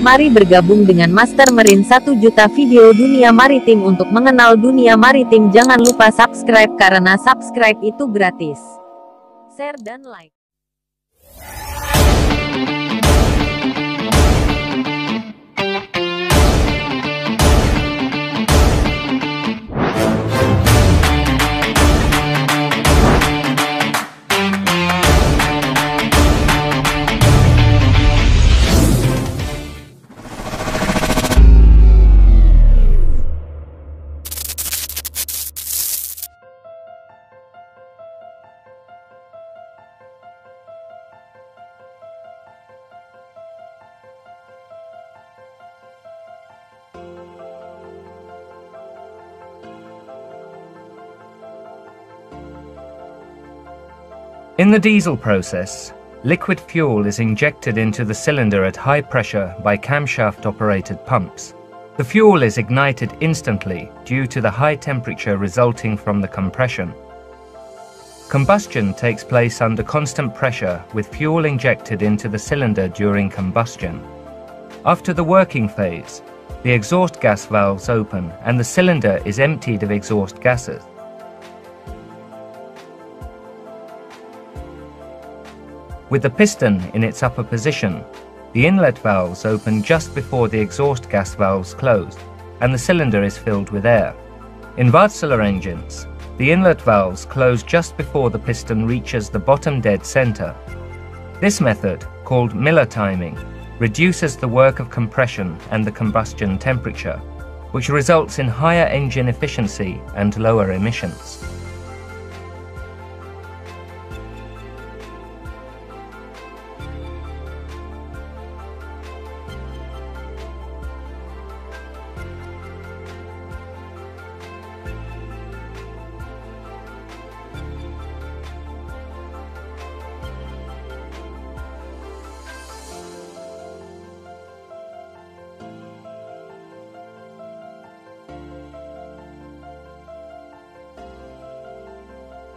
Mari bergabung dengan Master Marine 1 juta video dunia maritim untuk mengenal dunia maritim. Jangan lupa subscribe karena subscribe itu gratis. Share dan like. In the diesel process, liquid fuel is injected into the cylinder at high pressure by camshaft-operated pumps. The fuel is ignited instantly due to the high temperature resulting from the compression. Combustion takes place under constant pressure with fuel injected into the cylinder during combustion. After the working phase, the exhaust gas valves open and the cylinder is emptied of exhaust gases. With the piston in its upper position, the inlet valves open just before the exhaust gas valves close, and the cylinder is filled with air. In Wärtsilä engines, the inlet valves close just before the piston reaches the bottom dead center. This method, called Miller timing, reduces the work of compression and the combustion temperature, which results in higher engine efficiency and lower emissions.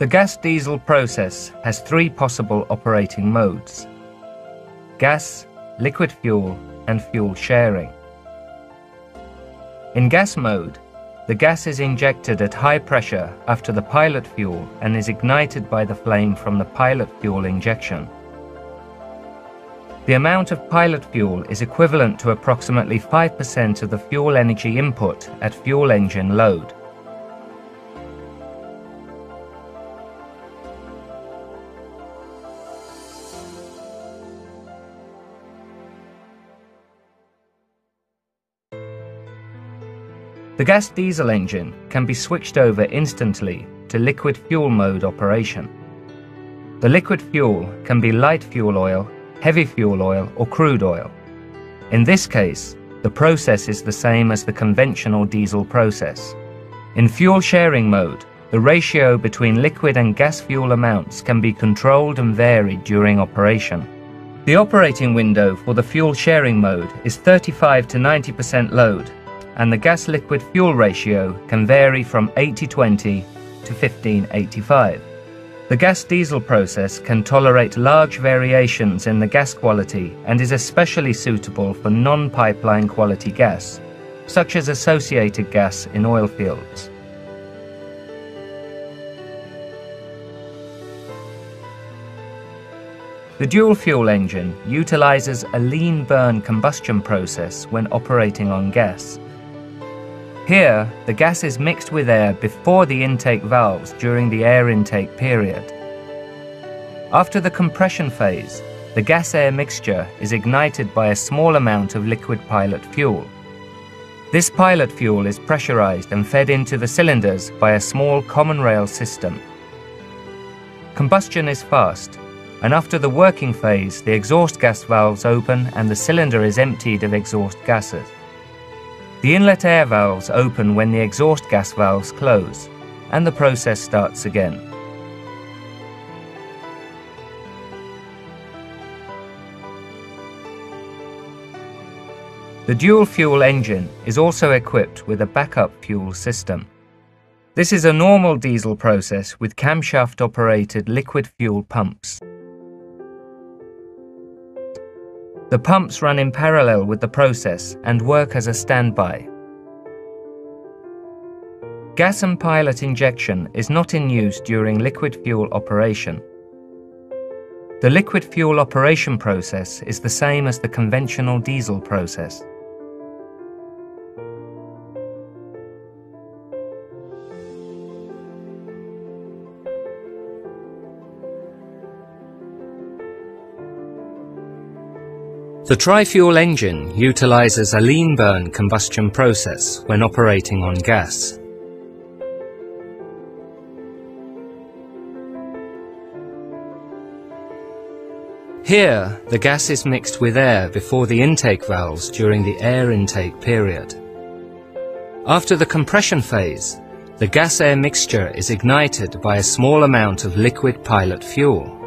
The gas-diesel process has three possible operating modes: gas, liquid fuel, and fuel sharing. In gas mode, the gas is injected at high pressure after the pilot fuel and is ignited by the flame from the pilot fuel injection. The amount of pilot fuel is equivalent to approximately 5% of the fuel energy input at fuel engine load. The gas diesel engine can be switched over instantly to liquid fuel mode operation. The liquid fuel can be light fuel oil, heavy fuel oil, or crude oil. In this case, the process is the same as the conventional diesel process. In fuel sharing mode, the ratio between liquid and gas fuel amounts can be controlled and varied during operation. The operating window for the fuel sharing mode is 35 to 90% load, and the gas-liquid fuel ratio can vary from 80-20 to 15-85. The gas-diesel process can tolerate large variations in the gas quality and is especially suitable for non-pipeline quality gas, such as associated gas in oil fields. The dual-fuel engine utilizes a lean burn combustion process when operating on gas. Here, the gas is mixed with air before the intake valves during the air intake period. After the compression phase, the gas-air mixture is ignited by a small amount of liquid pilot fuel. This pilot fuel is pressurized and fed into the cylinders by a small common rail system. Combustion is fast, and after the working phase, the exhaust gas valves open and the cylinder is emptied of exhaust gases. The inlet air valves open when the exhaust gas valves close, and the process starts again. The dual-fuel engine is also equipped with a backup fuel system. This is a normal diesel process with camshaft-operated liquid fuel pumps. The pumps run in parallel with the process and work as a standby. Gas and pilot injection is not in use during liquid fuel operation. The liquid fuel operation process is the same as the conventional diesel process. The tri-fuel engine utilizes a lean burn combustion process when operating on gas. Here, the gas is mixed with air before the intake valves during the air intake period. After the compression phase, the gas-air mixture is ignited by a small amount of liquid pilot fuel.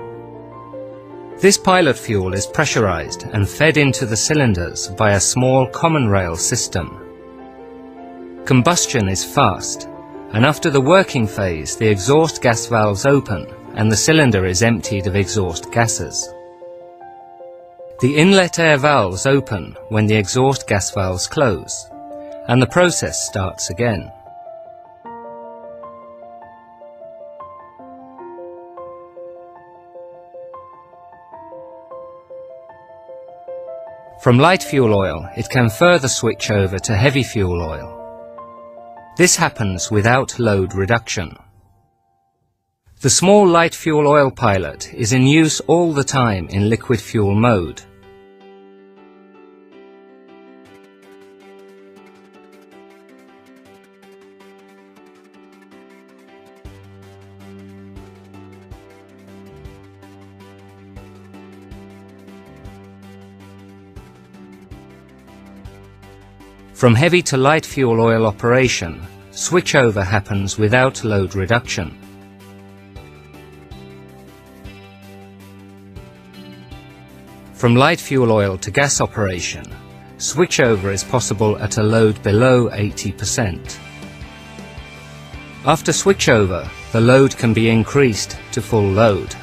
This pilot fuel is pressurized and fed into the cylinders by a small common rail system. Combustion is fast, and after the working phase the exhaust gas valves open and the cylinder is emptied of exhaust gases. The inlet air valves open when the exhaust gas valves close, and the process starts again. From light fuel oil, it can further switch over to heavy fuel oil. This happens without load reduction. The small light fuel oil pilot is in use all the time in liquid fuel mode. From heavy to light fuel oil operation, switchover happens without load reduction. From light fuel oil to gas operation, switchover is possible at a load below 80%. After switchover, the load can be increased to full load.